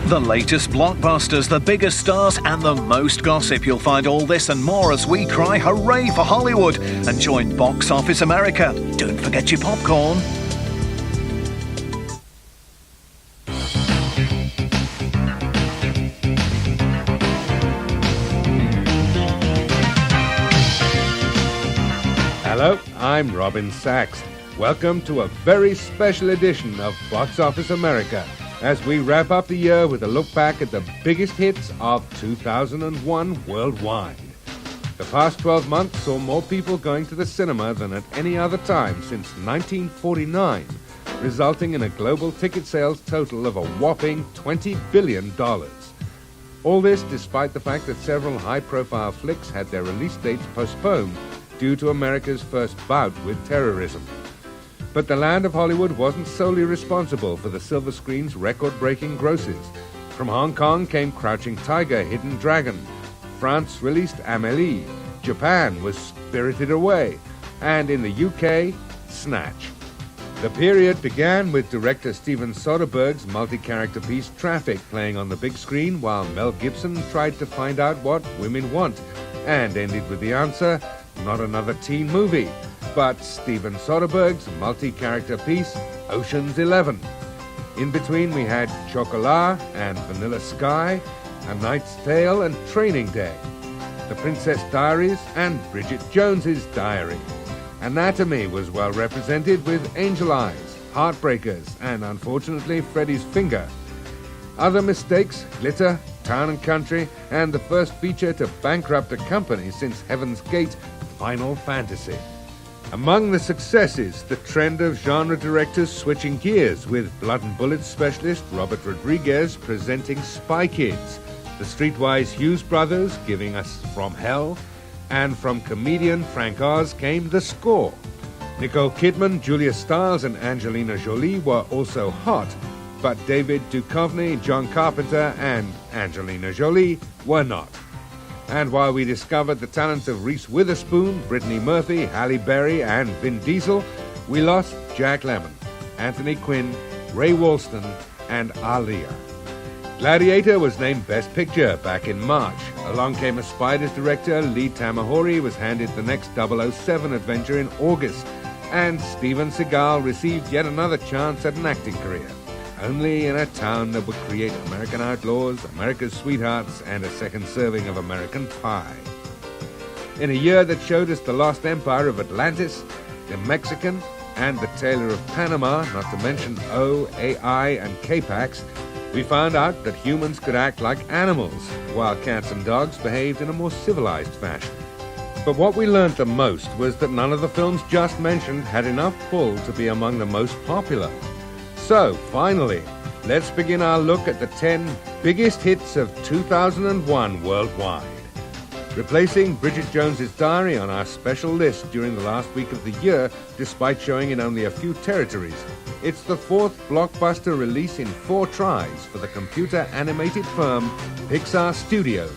The latest blockbusters, the biggest stars and the most gossip. You'll find all this and more as we cry hooray for Hollywood and join Box Office America. Don't forget your popcorn. Hello, I'm Robin Sachs. Welcome to a very special edition of Box Office America as we wrap up the year with a look back at the biggest hits of 2001 worldwide. The past 12 months saw more people going to the cinema than at any other time since 1949, resulting in a global ticket sales total of a whopping $20 billion. All this despite the fact that several high-profile flicks had their release dates postponed due to America's first bout with terrorism. But the land of Hollywood wasn't solely responsible for the silver screen's record-breaking grosses. From Hong Kong came Crouching Tiger, Hidden Dragon. France released Amélie. Japan was Spirited Away. And in the UK, Snatch. The period began with director Steven Soderbergh's multi-character piece Traffic playing on the big screen while Mel Gibson tried to find out what women want, and ended with the answer, not another teen movie, but Steven Soderbergh's multi-character piece, Ocean's 11. In between we had Chocolat and Vanilla Sky, A Knight's Tale and Training Day, The Princess Diaries and Bridget Jones's Diary. Anatomy was well represented with Angel Eyes, Heartbreakers, and unfortunately Freddy's Finger. Other mistakes, Glitter, Town and Country, and the first feature to bankrupt a company since Heaven's Gate, Final Fantasy. Among the successes, the trend of genre directors switching gears, with Blood and Bullets specialist Robert Rodriguez presenting Spy Kids, the streetwise Hughes brothers giving us From Hell, and from comedian Frank Oz came The Score. Nicole Kidman, Julia Stiles, and Angelina Jolie were also hot, but David Duchovny, John Carpenter, and Angelina Jolie were not. And while we discovered the talents of Reese Witherspoon, Brittany Murphy, Halle Berry, and Vin Diesel, we lost Jack Lemmon, Anthony Quinn, Ray Walston, and Aaliyah. Gladiator was named Best Picture back in March. Along Came a Spider's director, Lee Tamahori, was handed the next 007 adventure in August, and Steven Seagal received yet another chance at an acting career, only in a town that would create American Outlaws, America's Sweethearts, and a second serving of American Pie. In a year that showed us the lost empire of Atlantis, the Mexican, and the Tailor of Panama, not to mention O, AI, and K-Pax, we found out that humans could act like animals, while cats and dogs behaved in a more civilized fashion. But what we learned the most was that none of the films just mentioned had enough pull to be among the most popular. So, finally, let's begin our look at the 10 biggest hits of 2001 worldwide. Replacing Bridget Jones's Diary on our special list during the last week of the year, despite showing in only a few territories, it's the fourth blockbuster release in 4 tries for the computer-animated firm Pixar Studios,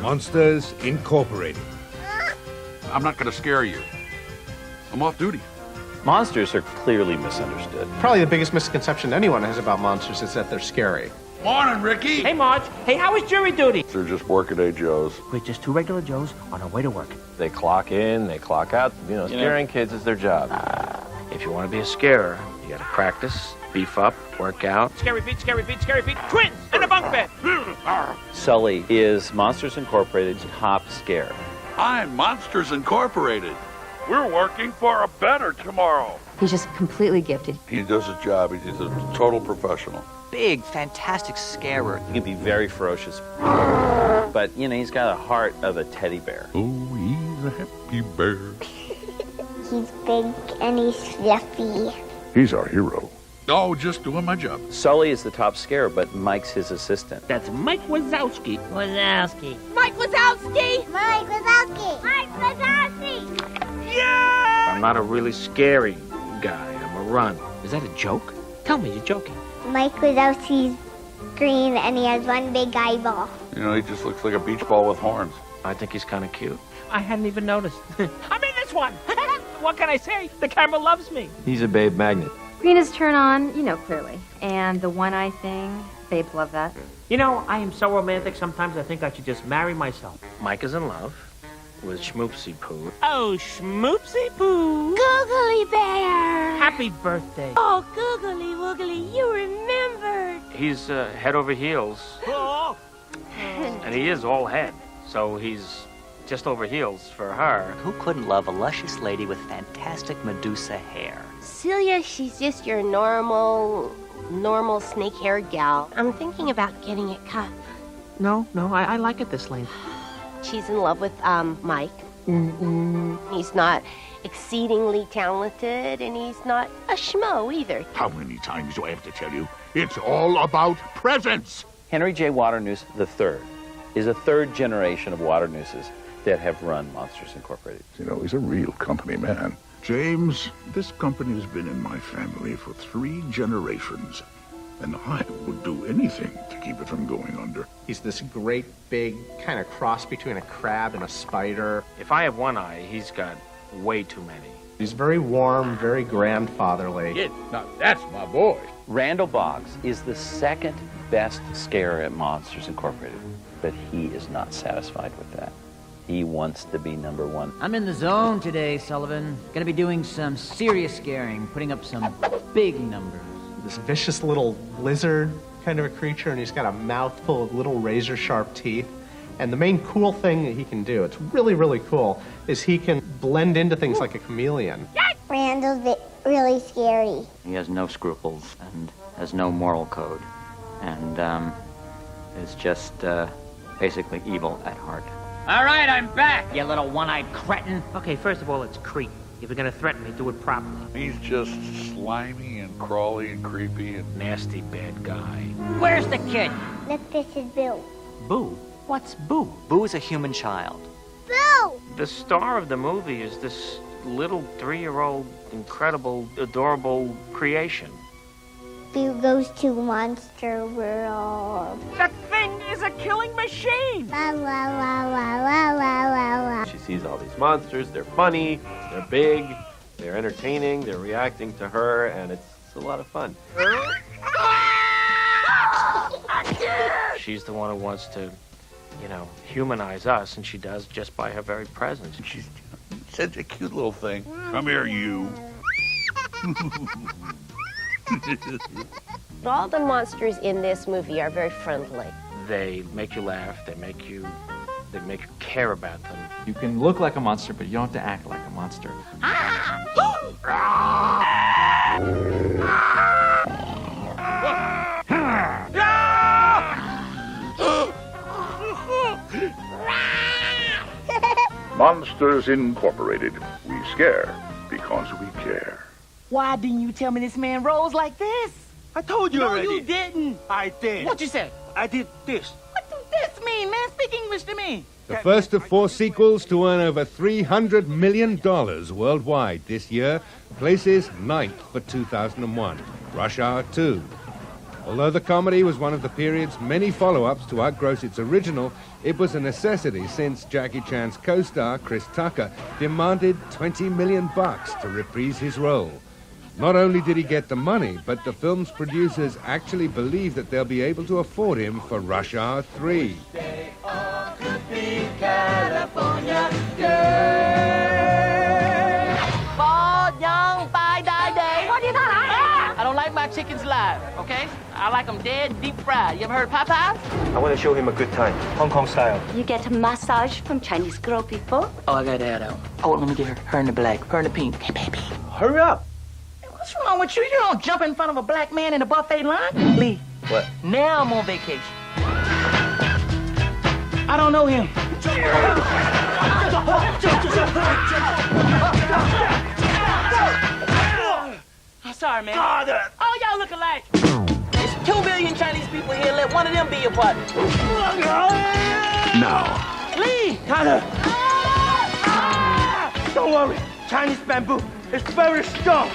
Monsters, Incorporated. I'm not going to scare you. I'm off duty. Monsters are clearly misunderstood. Probably the biggest misconception anyone has about monsters is that they're scary. Morning, Ricky. Hey, Marge. Hey, how was jury duty? They're just workaday Joes. We're just 2 regular Joes on our way to work. They clock in, they clock out. Scaring kids is their job. If you want to be a scarer, you got to practice, beef up, work out. Scary Pete, Scary Pete, Scary Pete. Twins in a bunk bed. Sully is Monsters Incorporated's top scare. I'm Monsters Incorporated. We're working for a better tomorrow. He's just completely gifted. He does his job. He's a total professional. Big, fantastic scarer. He can be very ferocious, but, he's got a heart of a teddy bear. Oh, he's a happy bear. He's big and he's fluffy. He's our hero. Oh, just doing my job. Sully is the top scare, but Mike's his assistant. That's Mike Wazowski. Wazowski. Mike Wazowski. Mike Wazowski. Mike Wazowski. Yeah! I'm not a really scary guy. I'm a run. Is that a joke? Tell me you're joking. Mike Wazowski's green and he has one big eyeball. He just looks like a beach ball with horns. I think he's kind of cute. I hadn't even noticed. I'm in this one. What can I say? The camera loves me. He's a babe magnet. Green is turn on, you know clearly. And the one-eye thing, babes love that. You know, I am so romantic, sometimes I think I should just marry myself. Mike is in love with Schmoopsy Poo. Oh, Schmoopsy Poo! Googly bear! Happy birthday. Oh, googly woogly, you remembered. He's head over heels. And he is all head, so he's just over heels for her. Who couldn't love a luscious lady with fantastic Medusa hair? Celia, she's just your normal snake-haired gal. I'm thinking about getting it cut. No, I like it this length. She's in love with, Mike. He's not exceedingly talented, and he's not a schmo either. How many times do I have to tell you? It's all about presents. Henry J. Waternoose III is a third generation of Waternooses that have run Monsters Incorporated. You know, he's a real company man. James, this company has been in my family for 3 generations, and I would do anything to keep it from going under. He's this great, big, kind of cross between a crab and a spider. If I have one eye, he's got way too many. He's very warm, very grandfatherly. Yeah, now that's my boy. Randall Boggs is the second best scarer at Monsters Incorporated, but he is not satisfied with that. He wants to be number 1. I'm in the zone today, Sullivan. Gonna be doing some serious scaring, putting up some big numbers. This vicious little lizard kind of a creature, and he's got a mouthful of little razor-sharp teeth. And the main cool thing that he can do, it's really, really cool, is he can blend into things like a chameleon. Randall's really scary. He has no scruples and has no moral code. And, is just, basically evil at heart. All right, I'm back, you little one-eyed cretin. Okay, first of all, it's creepy. If you're gonna threaten me, do it properly. He's just slimy and crawly and creepy and Nasty bad guy. Where's the kid? Look, this is Bill. Boo? What's Boo? Boo is a human child. Bill! The star of the movie is this little 3-year-old, incredible, adorable creation. Bill goes to Monster World. That thing is a killing machine! La la la la la la la la. She sees all these monsters, they're funny, they're big, they're entertaining, they're reacting to her, and it's a lot of fun. She's the one who wants to, you know, humanize us, and she does just by her very presence. she's such a cute little thing. Come here, you. All the monsters in this movie are very friendly. They make you laugh, they make you care about them. You can look like a monster, but you don't have to act like a monster. Monsters Incorporated. We scare because we care. Why didn't you tell me this man rolls like this? I told you already. No, you didn't. I did. What you say? I did this. What does this mean, man? Speak English to me. The first of 4 sequels to earn over $300 million worldwide this year places 9th for 2001, Rush Hour 2. Although the comedy was one of the period's many follow-ups to outgross its original, it was a necessity since Jackie Chan's co-star, Chris Tucker, demanded $20 million to reprise his role. Not only did he get the money, but the film's producers actually believe that they'll be able to afford him for Rush Hour 3. California girl. Fall young, die day. What are you doing? I don't like my chickens live, okay? I like them dead, deep fried. You ever heard of Popeyes? I want to show him a good time, Hong Kong style. You get a massage from Chinese girl before? Oh, I got that out. Oh, let me get her in the black, her in the pink. Hey, baby. Hurry up. What's wrong with you? You don't jump in front of a black man in a buffet line. Lee. What? Now I'm on vacation. I don't know him. I'm sorry, man. Oh, y'all look alike. There's 2 billion Chinese people here. Let one of them be your partner. Now. Lee! Tyler! Don't worry. Chinese bamboo is very strong.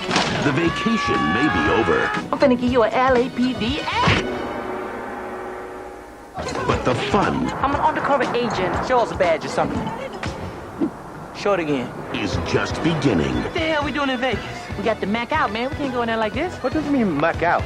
The vacation may be over, I'm finna give you an LAPD. but the fun I'm an undercover agent. Show us a badge or something. Show it again. is just beginning. What the hell we doing in Vegas? We got to mac out, man. We can't go in there like this. What does it mean, mac out?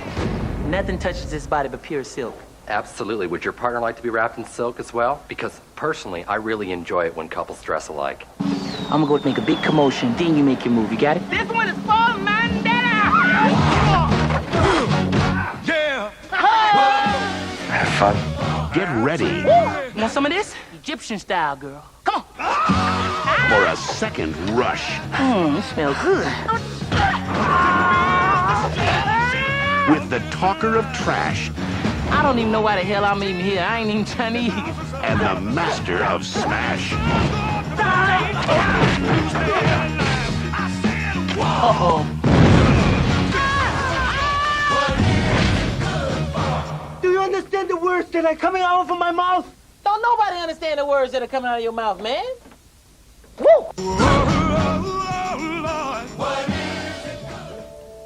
Nothing touches this body but pure silk. Absolutely. Would your partner like to be wrapped in silk as well? Because personally, I really enjoy it when couples dress alike. I'm gonna go make a big commotion, then you make your move. You got it? This one is for Mandela! Yeah! Have fun. Get ready Want some of this? Egyptian style, girl. Come on! for a second rush It smells good. with the talker of trash I don't even know why the hell I'm even here. I ain't even Chinese. and the master of smash. Uh-oh. Do you understand the words that are coming out of my mouth? Don't nobody understand the words that are coming out of your mouth, man. Woo!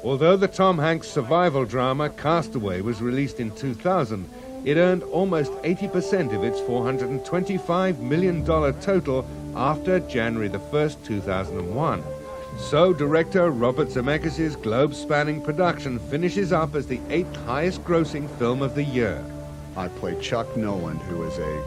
Although the Tom Hanks survival drama Castaway was released in 2000, it earned almost 80% of its $425 million total after January the 1st, 2001. So director Robert Zemeckis' globe-spanning production finishes up as the 8th highest-grossing film of the year. I play Chuck Noland, who is a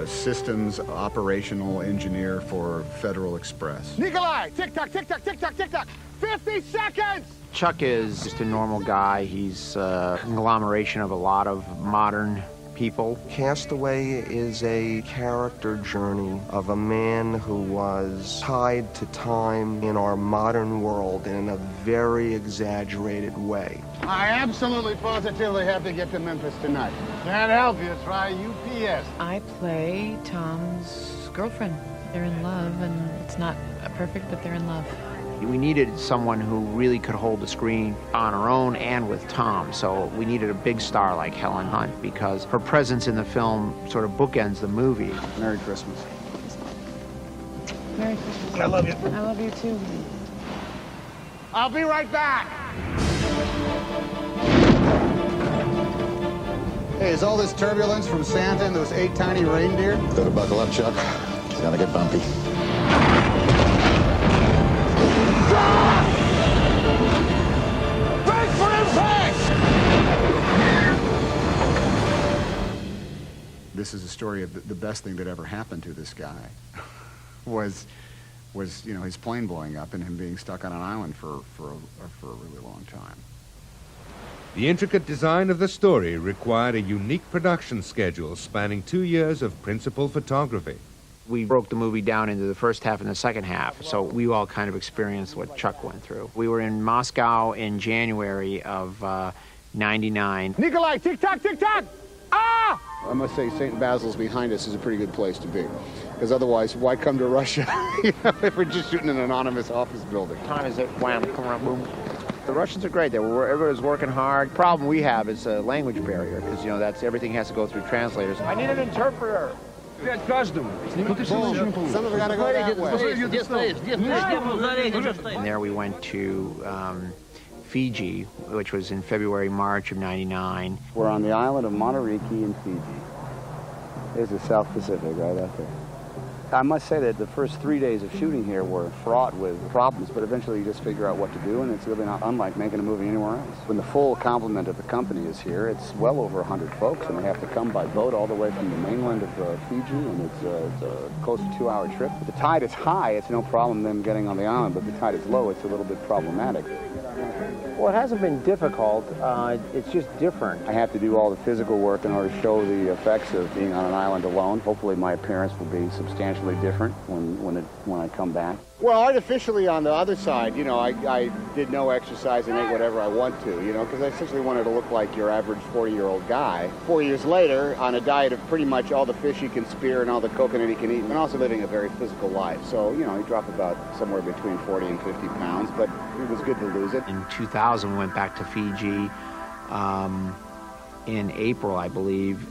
systems operational engineer for Federal Express. Nikolai, tick-tock, tick-tock, tick-tock, tick-tock. 50 seconds! Chuck is just a normal guy. He's a conglomeration of a lot of modern people. Castaway is a character journey of a man who was tied to time in our modern world in a very exaggerated way. I absolutely positively have to get to Memphis tonight. Can't help you, try UPS. I play Tom's girlfriend. They're in love, and it's not perfect, but they're in love. We needed someone who really could hold the screen on her own and with Tom, so we needed a big star like Helen Hunt because her presence in the film sort of bookends the movie. Merry Christmas. Merry Christmas. I love you. I love you too. I'll be right back. Hey, is all this turbulence from Santa and those 8 tiny reindeer? Better buckle up, Chuck. It's gonna get bumpy. Break for impact! This is a story of the best thing that ever happened to this guy was you know, his plane blowing up and him being stuck on an island for a really long time. The intricate design of the story required a unique production schedule spanning 2 years of principal photography. We broke the movie down into the first half and the second half, so we all kind of experienced what Chuck went through. We were in Moscow in January of '99. Nikolai, tick-tock, tick-tock! Ah! I must say St. Basil's behind us is a pretty good place to be. Because otherwise, why come to Russia you know, if we're just shooting in an anonymous office building? Time is it? Wham, come around, boom. The Russians are great. Everybody's working hard. Problem we have is a language barrier, because, you know, that's everything has to go through translators. I need an interpreter. Some of it got to go that way. And there we went to Fiji, which was in February, March of '99. We're on the island of Monteriki in Fiji. There's the South Pacific right out there. I must say that the first 3 days of shooting here were fraught with problems, but eventually you just figure out what to do, and it's really not unlike making a movie anywhere else. When the full complement of the company is here, it's well over 100 folks, and they have to come by boat all the way from the mainland of Fiji, and it's a close to 2-hour trip. If the tide is high, it's no problem them getting on the island, but if the tide is low, it's a little bit problematic. Well, it hasn't been difficult. It's just different. I have to do all the physical work in order to show the effects of being on an island alone. Hopefully my appearance will be substantially different when I come back. Well, artificially on the other side, you know, I did no exercise and ate whatever I want to, you know, because I essentially wanted to look like your average 40-year-old guy. 4 years later, on a diet of pretty much all the fish he can spear and all the coconut he can eat, and also living a very physical life. So, you know, he dropped about somewhere between 40 and 50 pounds, but it was good to lose it. In 2000, we went back to Fiji in April, I believe.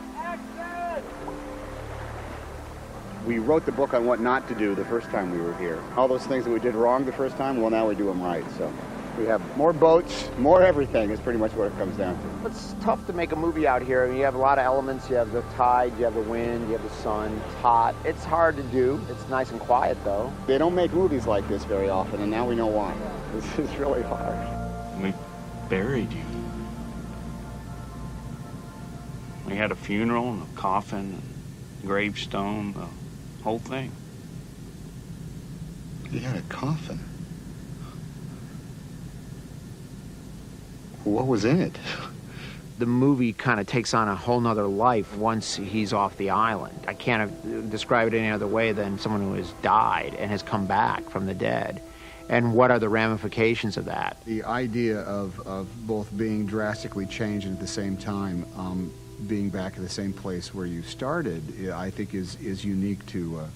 We wrote the book on what not to do the first time we were here. All those things that we did wrong the first time, well, now we do them right, so We have more boats, more everything is pretty much what it comes down to. It's tough to make a movie out here. I mean, you have a lot of elements. You have the tide, you have the wind, you have the sun. It's hot. It's hard to do. It's nice and quiet, though. They don't make movies like this very often, and now we know why. This is really hard. We buried you. We had a funeral and a coffin, and gravestone, the whole thing. You had a coffin? What was in it? The movie kind of takes on a whole nother life once he's off the island. I can't describe it any other way than someone who has died and has come back from the dead. And what are the ramifications of that? The idea of both being drastically changed and at the same time being back at the same place where you started, I think is unique to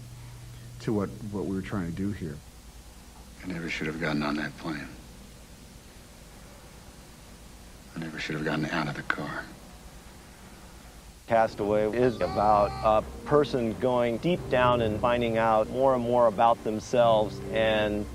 what we were trying to do here. I never should have gotten on that plane. I never should have gotten out of the car. Castaway is about a person going deep down and finding out more and more about themselves and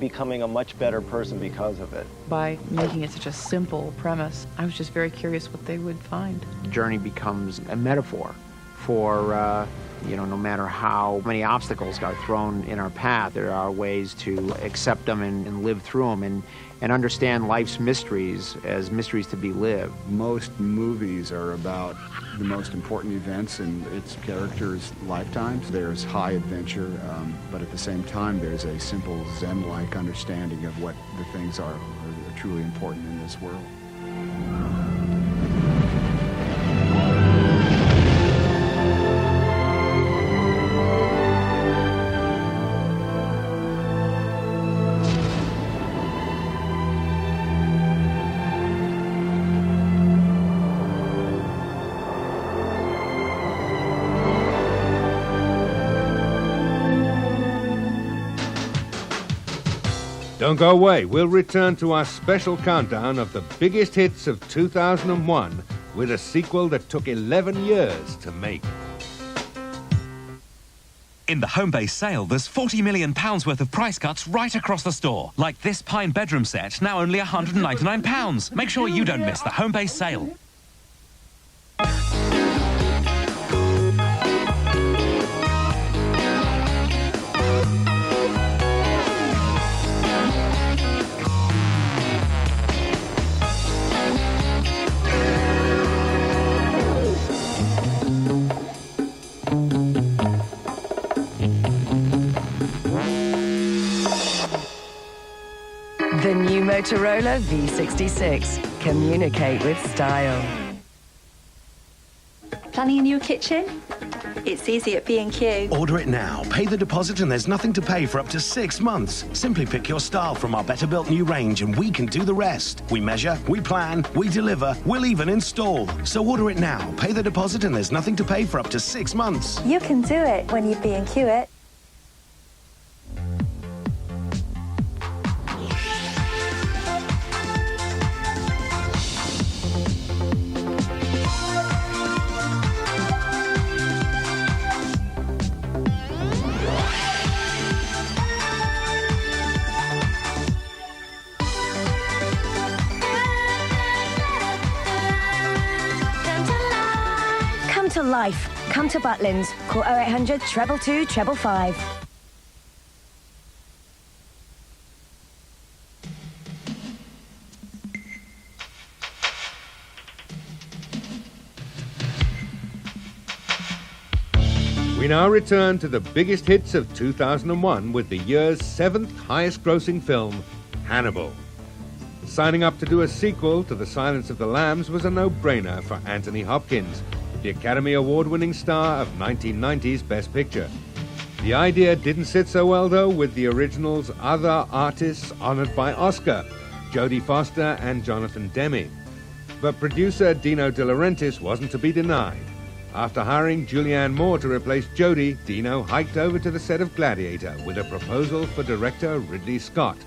becoming a much better person because of it. By making it such a simple premise, I was just very curious what they would find. The journey becomes a metaphor for, no matter how many obstacles are thrown in our path, there are ways to accept them and live through them and understand life's mysteries as mysteries to be lived. Most movies are about the most important events in its characters' lifetimes. There's high adventure, but at the same time, there's a simple Zen-like understanding of what the things are truly important in this world. Don't go away. We'll return to our special countdown of the biggest hits of 2001 with a sequel that took 11 years to make. In the Homebase sale, there's £40 million worth of price cuts right across the store. Like this pine bedroom set, now only £199. Make sure you don't miss the Homebase sale. The new Motorola V66. Communicate with style. Planning a new kitchen? It's easy at B&Q. Order it now. Pay the deposit and there's nothing to pay for up to 6 months. Simply pick your style from our better built new range and we can do the rest. We measure, we plan, we deliver, we'll even install. So order it now. Pay the deposit and there's nothing to pay for up to 6 months. You can do it when you B&Q it. Come to life. Come to Butlins. Call 0800 222 555. We now return to the biggest hits of 2001 with the year's 7th highest grossing film, Hannibal. Signing up to do a sequel to The Silence of the Lambs was a no-brainer for Anthony Hopkins, the Academy Award-winning star of 1990's Best Picture. The idea didn't sit so well, though, with the original's other artists honored by Oscar, Jodie Foster and Jonathan Demme. But producer Dino De Laurentiis wasn't to be denied. After hiring Julianne Moore to replace Jodie, Dino hiked over to the set of Gladiator with a proposal for director Ridley Scott.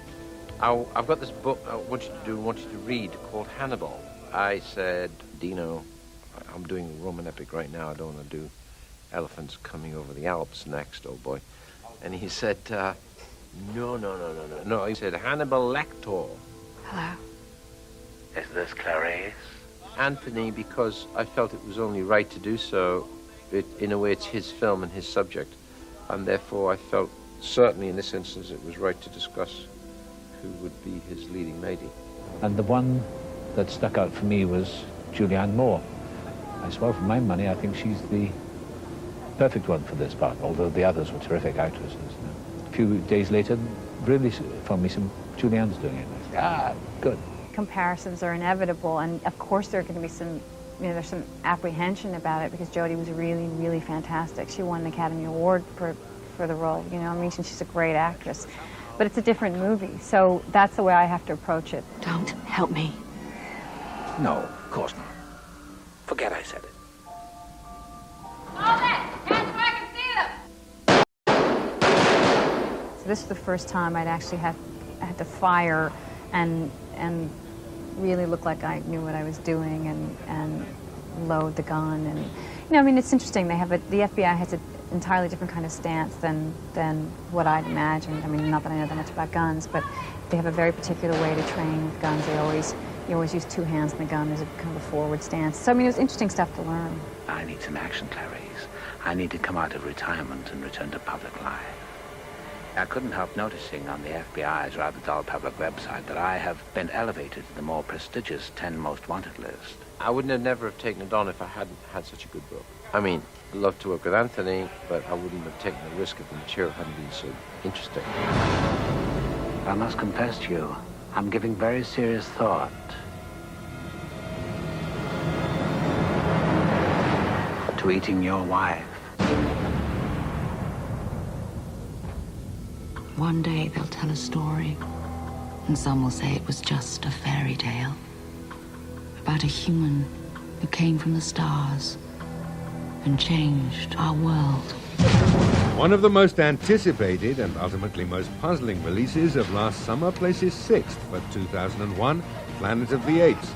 I've got this book I want you to read called Hannibal. I said, Dino, I'm doing a Roman epic right now. I don't want to do elephants coming over the Alps next, old boy. And he said, no. He said, Hannibal Lecter. Hello. Is this Clarice? Anthony, because I felt it was only right to do so. In a way, it's his film and his subject, and therefore I felt certainly in this instance it was right to discuss who would be his leading lady. And the one that stuck out for me was Julianne Moore. I swear, for my money, I think she's the perfect one for this part, although the others were terrific actresses. A few days later, really found me some Julianne's doing it. I said, good. Comparisons are inevitable, and of course there are going to be some, there's some apprehension about it because Jodie was really, really fantastic. She won an Academy Award for the role, she's a great actress. But it's a different movie, so that's the way I have to approach it. Don't help me. No, of course not. Forget I said it. So this is the first time I'd actually had to fire and really look like I knew what I was doing and load the gun. And it's interesting. They have the FBI has an entirely different kind of stance than what I'd imagined. Not that I know that much about guns, but they have a very particular way to train with guns. You always use two hands in the gun. There's a kind of a forward stance. So it was interesting stuff to learn. I need some action, Clarice. I need to come out of retirement and return to public life. I couldn't help noticing on the FBI's rather dull public website that I have been elevated to the more prestigious 10 most wanted list. I would never have taken it on if I hadn't had such a good book. I'd love to work with Anthony, but I wouldn't have taken the risk if the material hadn't been so interesting. I must confess to you, I'm giving very serious thought to eating your wife. One day they'll tell a story, and some will say it was just a fairy tale about a human who came from the stars and changed our world. One of the most anticipated and ultimately most puzzling releases of last summer places sixth for 2001, Planet of the Apes.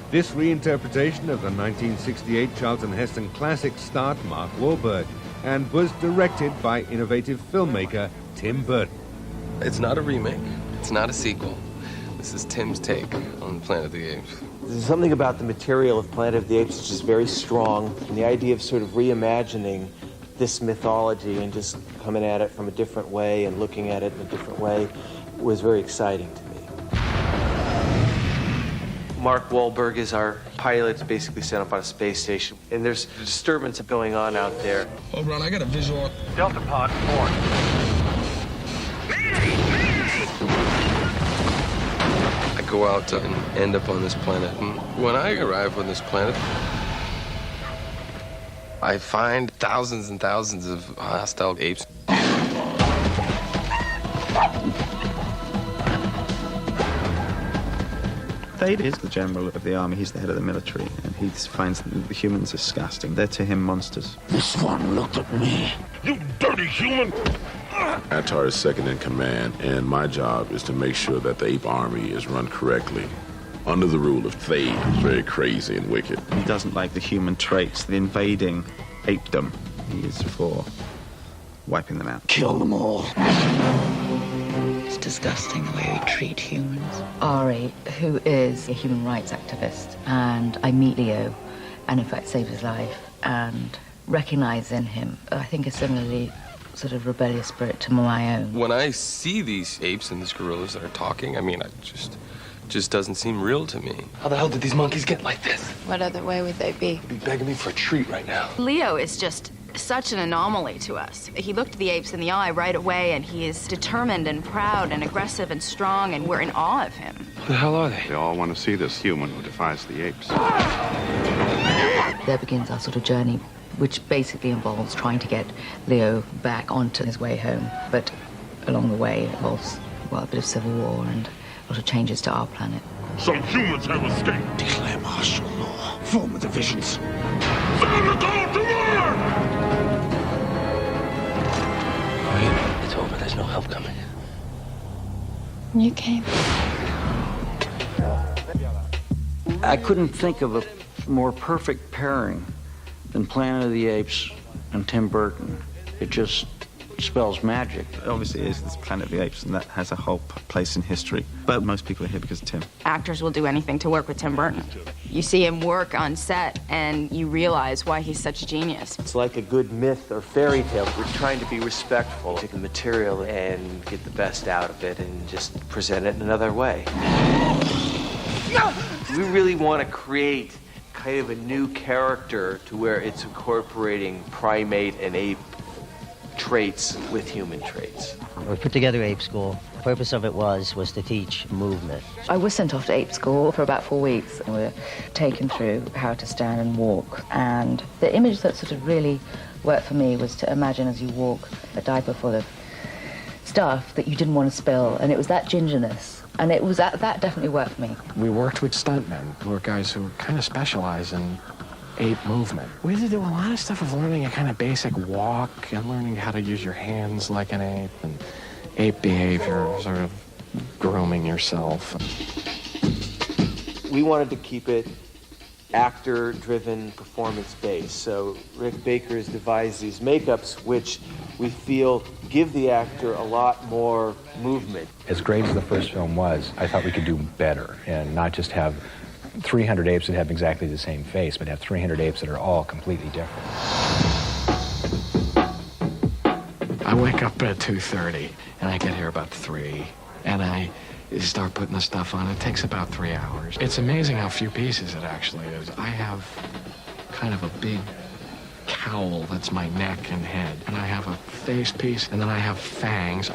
This reinterpretation of the 1968 Charlton Heston classic starred Mark Wahlberg and was directed by innovative filmmaker Tim Burton. It's not a remake. It's not a sequel. This is Tim's take on Planet of the Apes. There's something about the material of Planet of the Apes which is very strong, and the idea of sort of reimagining this mythology and just coming at it from a different way and looking at it in a different way was very exciting to me. Mark Wahlberg is our pilot, basically sent up on a space station, and there's a disturbance going on out there. Oh, Ron, I got a visual. Delta Pod 4. I go out and end up on this planet, and when I arrive on this planet, I find thousands and thousands of hostile apes. Thade is the general of the army. He's the head of the military, and he finds the humans disgusting. They're to him monsters. This one looked at me. You dirty human! Attar is second in command, and my job is to make sure that the ape army is run correctly. Under the rule of Thade, who's very crazy and wicked. He doesn't like the human traits, the invading apedom. He is for wiping them out. Kill them all. It's disgusting the way we treat humans. Ari, who is a human rights activist, and I meet Leo, and in fact save his life, and recognize in him, I think, a similarly sort of rebellious spirit to my own. When I see these apes and these gorillas that are talking, it just doesn't seem real to me. How the hell did these monkeys get like this? What other way would they be? They'd be begging me for a treat right now. Leo is just such an anomaly to us. He looked the apes in the eye right away, and he is determined and proud and aggressive and strong, and we're in awe of him. Who the hell are they? They all want to see this human who defies the apes. There begins our sort of journey, which basically involves trying to get Leo back onto his way home. But along the way, it involves, a bit of civil war and a lot of changes to our planet. Some humans have escaped. Declare martial law. Form the divisions. Sound the call to war! It's over. There's no help coming. You came. I couldn't think of a more perfect pairing than Planet of the Apes and Tim Burton. It just spells magic. Obviously, it is this Planet of the Apes, and that has a whole place in history. But most people are here because of Tim. Actors will do anything to work with Tim Burton. You see him work on set, and you realize why he's such a genius. It's like a good myth or fairy tale. We're trying to be respectful to the material and get the best out of it and just present it in another way. We really want to create kind of a new character to where it's incorporating primate and ape traits with human traits. We put together Ape School. The purpose of it was to teach movement. I was sent off to ape school for about 4 weeks, and we were taken through how to stand and walk. And the image that sort of really worked for me was to imagine as you walk a diaper full of stuff that you didn't want to spill, and it was that gingerness. And it was that definitely worked for me. We worked with stuntmen, who are guys who kind of specialize in ape movement. We had to do a lot of stuff of learning a kind of basic walk and learning how to use your hands like an ape and ape behavior, sort of grooming yourself. We wanted to keep it actor-driven, performance-based. So Rick Baker has devised these makeups which we feel give the actor a lot more movement. As great as the first film was, I thought we could do better and not just have 300 apes that have exactly the same face, but have 300 apes that are all completely different. I wake up at 2:30, and I get here about 3, and I start putting the stuff on. It takes about 3 hours. It's amazing how few pieces it actually is. I have kind of a big cowl that's my neck and head, and I have a face piece, and then I have fangs.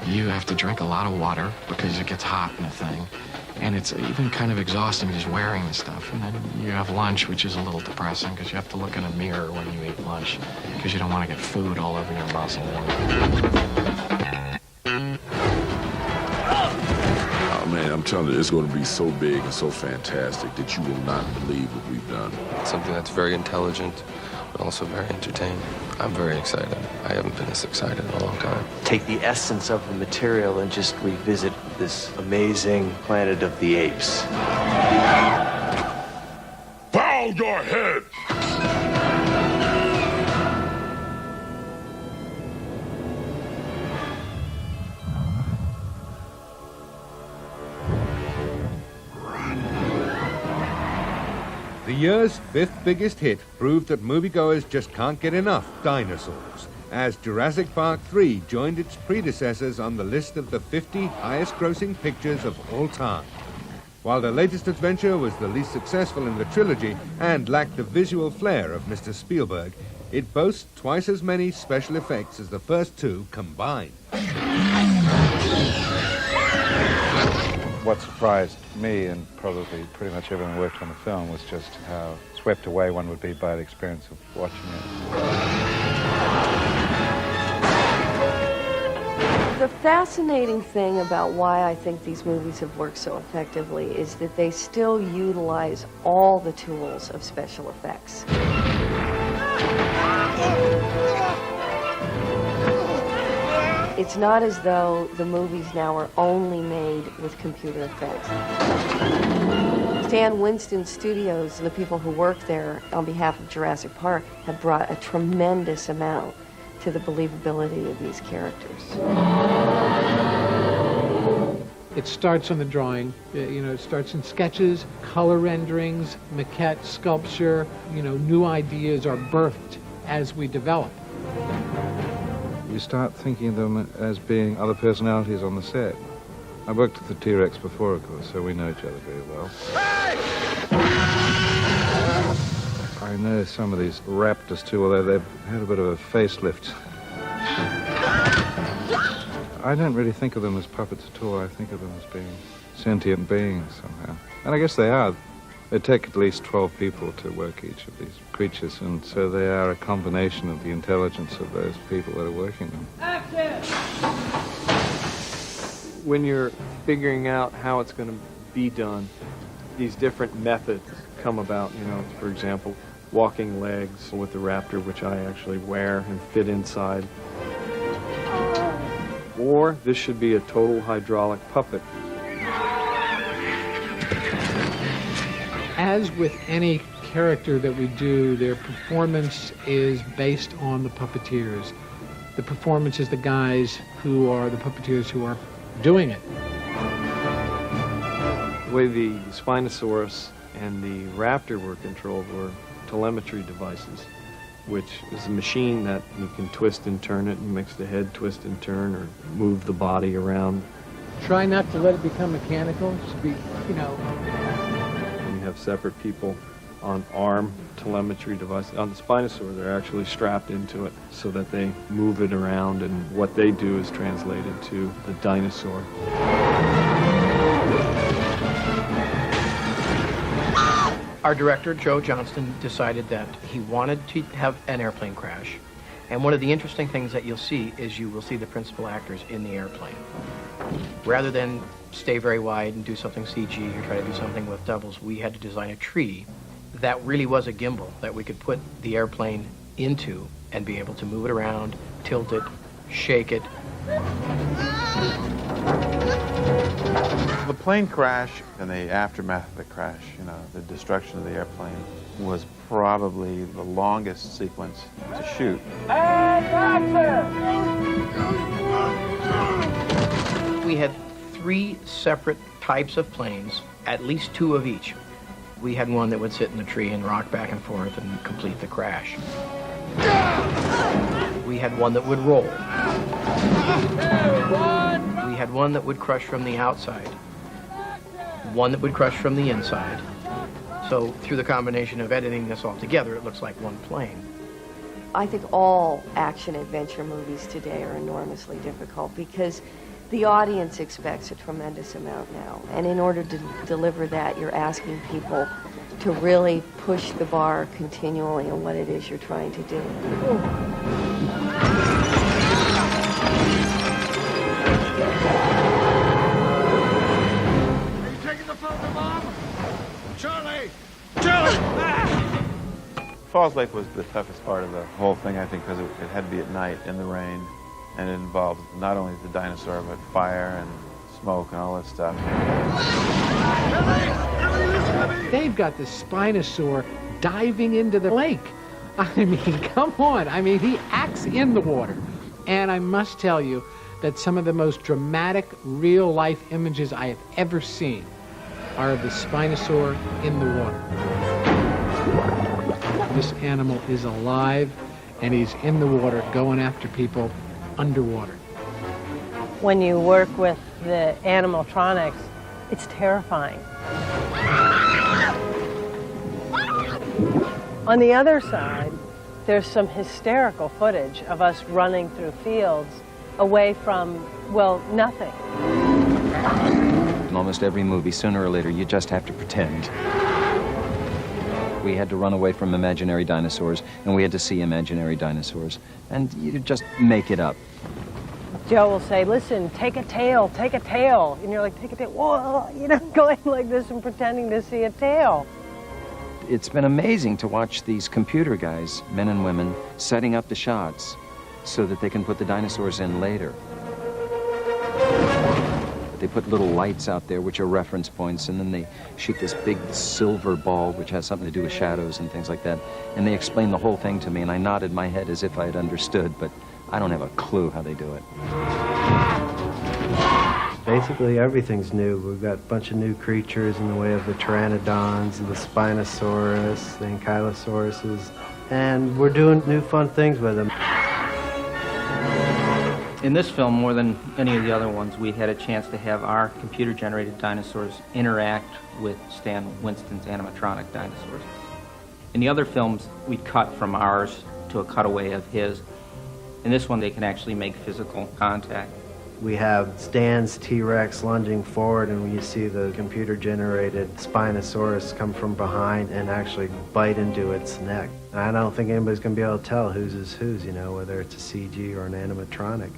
You have to drink a lot of water because it gets hot in the thing. And it's even kind of exhausting just wearing the stuff. And then you have lunch, which is a little depressing because you have to look in a mirror when you eat lunch because you don't want to get food all over your muscle. Oh man, I'm telling you, it's going to be so big and so fantastic that you will not believe what we've done. Something that's very intelligent, but also very entertaining. I'm very excited. I haven't been this excited in a long time. Take the essence of the material and just revisit this amazing Planet of the Apes. Bow your head! The year's fifth biggest hit proved that moviegoers just can't get enough dinosaurs, as Jurassic Park 3 joined its predecessors on the list of the 50 highest-grossing pictures of all time. While the latest adventure was the least successful in the trilogy and lacked the visual flair of Mr. Spielberg, it boasts twice as many special effects as the first two combined. What surprised me, and probably pretty much everyone who worked on the film, was just how swept away one would be by the experience of watching it. The fascinating thing about why I think these movies have worked so effectively is that they still utilize all the tools of special effects. It's not as though the movies now are only made with computer effects. Stan Winston Studios, the people who work there on behalf of Jurassic Park, have brought a tremendous amount to the believability of these characters. It starts on the drawing, it starts in sketches, color renderings, maquette, sculpture, new ideas are birthed as we develop. You start thinking of them as being other personalities on the set. I worked with the T-Rex before, of course, so we know each other very well. I know some of these raptors too, although they've had a bit of a facelift. I don't really think of them as puppets at all. I think of them as being sentient beings somehow. And I guess they are. They take at least 12 people to work each of these creatures, and so they are a combination of the intelligence of those people that are working them. When you're figuring out how it's going to be done, these different methods come about. For example, walking legs with the raptor, which I actually wear and fit inside. Or this should be a total hydraulic puppet. As with any character that we do, their performance is based on the puppeteers. The performance is the guys who are the puppeteers who are doing it. The way the Spinosaurus and the Raptor were controlled were telemetry devices, which is a machine that you can twist and turn it and makes the head twist and turn or move the body around. Try not to let it become mechanical. It should be, you know. And you have separate people on arm telemetry devices. On the Spinosaur, they're actually strapped into it so that they move it around, and what they do is translated to the dinosaur. Our director, Joe Johnston, decided that he wanted to have an airplane crash. And one of the interesting things that you'll see is you will see the principal actors in the airplane. Rather than stay very wide and do something CG or try to do something with doubles, we had to design a tree that really was a gimbal that we could put the airplane into and be able to move it around, tilt it, shake it. The plane crash and the aftermath of the crash, the destruction of the airplane, was probably the longest sequence to shoot. We had 3 separate types of planes, at least 2 of each. We had one that would sit in the tree and rock back and forth and complete the crash. We had one that would roll. We had one that would crush from the outside. One that would crush from the inside. So through the combination of editing this all together, it looks like one plane. I think all action-adventure movies today are enormously difficult because the audience expects a tremendous amount now. And in order to deliver that, you're asking people to really push the bar continually on what it is you're trying to do. Are you taking the photo, Mom? Charlie! Charlie! Falls Lake was the toughest part of the whole thing, I think, because it had to be at night in the rain. And it involved not only the dinosaur, but fire and smoke and all that stuff. They've got the Spinosaur diving into the lake. I mean, come on. I mean, he acts in the water. And I must tell you that some of the most dramatic real-life images I have ever seen are of the Spinosaur in the water. This animal is alive, and he's in the water going after people underwater. When you work with the animatronics, it's terrifying. On the other side, there's some hysterical footage of us running through fields away from, well, nothing. In almost every movie, sooner or later, you just have to pretend. We had to run away from imaginary dinosaurs, and we had to see imaginary dinosaurs. And you just make it up. Joe will say, listen, take a tail, take a tail. And you're like, take a tail, whoa, going like this and pretending to see a tail. It's been amazing to watch these computer guys, men and women, setting up the shots so that they can put the dinosaurs in later. They put little lights out there, which are reference points, and then they shoot this big silver ball, which has something to do with shadows and things like that. And they explained the whole thing to me, and I nodded my head as if I had understood, but I don't have a clue how they do it. Basically, everything's new. We've got a bunch of new creatures in the way of the pteranodons, the Spinosaurus, the Ankylosauruses, and we're doing new fun things with them. In this film, more than any of the other ones, we had a chance to have our computer-generated dinosaurs interact with Stan Winston's animatronic dinosaurs. In the other films, we cut from ours to a cutaway of his. In this one, they can actually make physical contact. We have Stan's T-Rex lunging forward, and you see the computer-generated Spinosaurus come from behind and actually bite into its neck. And I don't think anybody's going to be able to tell whose is whose, whether it's a CG or an animatronic.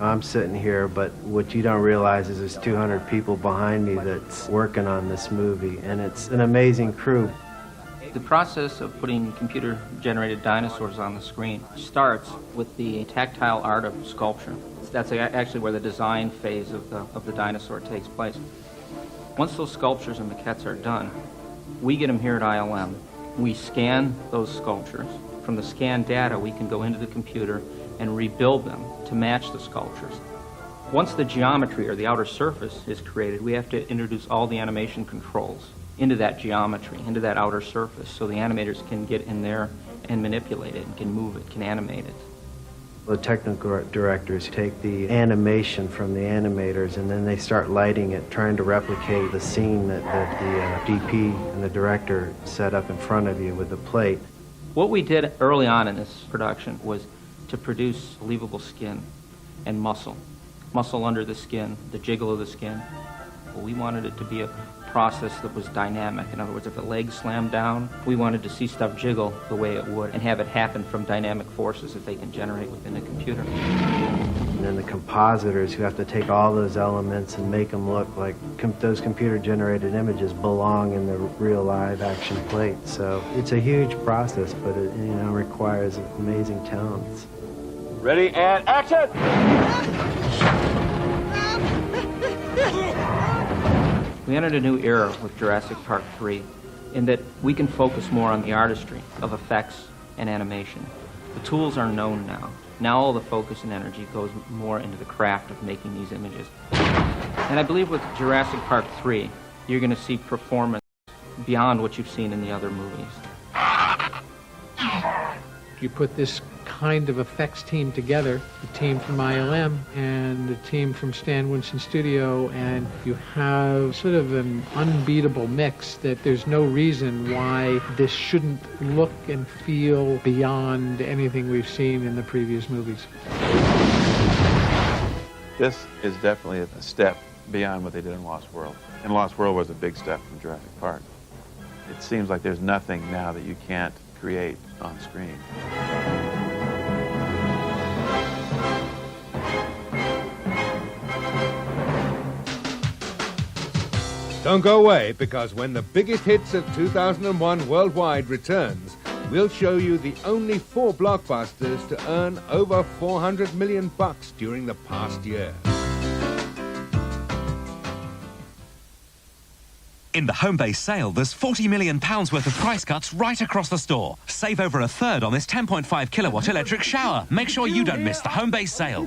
I'm sitting here, but what you don't realize is there's 200 people behind me that's working on this movie, and it's an amazing crew. The process of putting computer-generated dinosaurs on the screen starts with the tactile art of sculpture. That's actually where the design phase of the dinosaur takes place. Once those sculptures and maquettes are done, we get them here at ILM. We scan those sculptures. From the scanned data, we can go into the computer and rebuild them to match the sculptures. Once the geometry or the outer surface is created, we have to introduce all the animation controls into that geometry, into that outer surface, so the animators can get in there and manipulate it, and can move it, can animate it. The technical directors take the animation from the animators and then they start lighting it, trying to replicate the scene that the DP and the director set up in front of you with the plate. What we did early on in this production was to produce believable skin and muscle. Muscle under the skin, the jiggle of the skin. Well, we wanted it to be a process that was dynamic. In other words, if a leg slammed down, we wanted to see stuff jiggle the way it would and have it happen from dynamic forces that they can generate within the computer. And then the compositors who have to take all those elements and make them look like those computer-generated images belong in the real live action plate. So it's a huge process, but it requires amazing talents. Ready and action! We entered a new era with Jurassic Park 3 in that we can focus more on the artistry of effects and animation. The tools are known now. Now all the focus and energy goes more into the craft of making these images. And I believe with Jurassic Park 3, you're going to see performance beyond what you've seen in the other movies. You put this kind of effects team together, the team from ILM and the team from Stan Winston Studio, and you have sort of an unbeatable mix that there's no reason why this shouldn't look and feel beyond anything we've seen in the previous movies. This is definitely a step beyond what they did in Lost World. And Lost World was a big step from Jurassic Park. It seems like there's nothing now that you can't create on screen. Don't go away, because when the biggest hits of 2001 worldwide returns, we'll show you the only 4 blockbusters to earn over $400 million during the past year. In the home base sale, there's £40 million worth of price cuts right across the store. Save over a third on this 10.5 kilowatt electric shower. Make sure you don't miss the home base sale.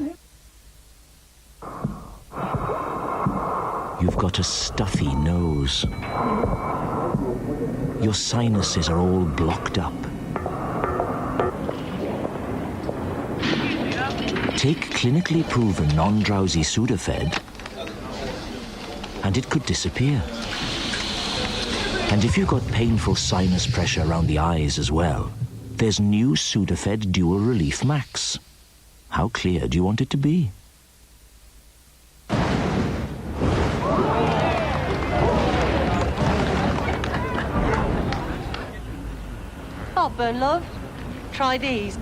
You've got a stuffy nose. Your sinuses are all blocked up. Take clinically proven non-drowsy Sudafed, and it could disappear. And if you've got painful sinus pressure around the eyes as well, there's new Sudafed Dual Relief Max. How clear do you want it to be? Heartburn, love. Try these.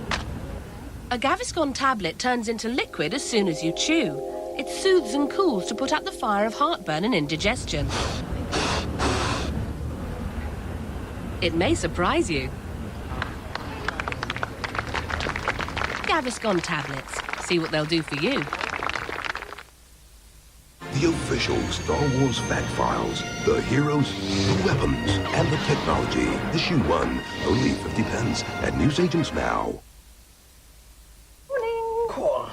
A Gaviscon tablet turns into liquid as soon as you chew. It soothes and cools to put out the fire of heartburn and indigestion. It may surprise you. Gaviscon tablets. See what they'll do for you. The official Star Wars fact files. The heroes, the weapons, and the technology. Issue 1, only 50 pence at newsagents now.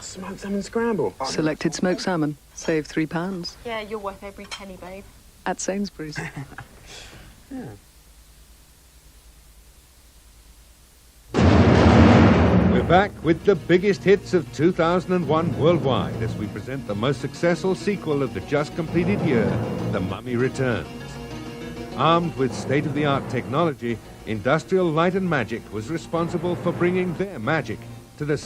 Smoked salmon scramble. Selected smoked salmon. Save £3. Yeah, you're worth every penny, babe. At Sainsbury's. Yeah. We're back with the biggest hits of 2001 worldwide as we present the most successful sequel of the just completed year, The Mummy Returns. Armed with state-of-the-art technology, Industrial Light and Magic was responsible for bringing their magic to the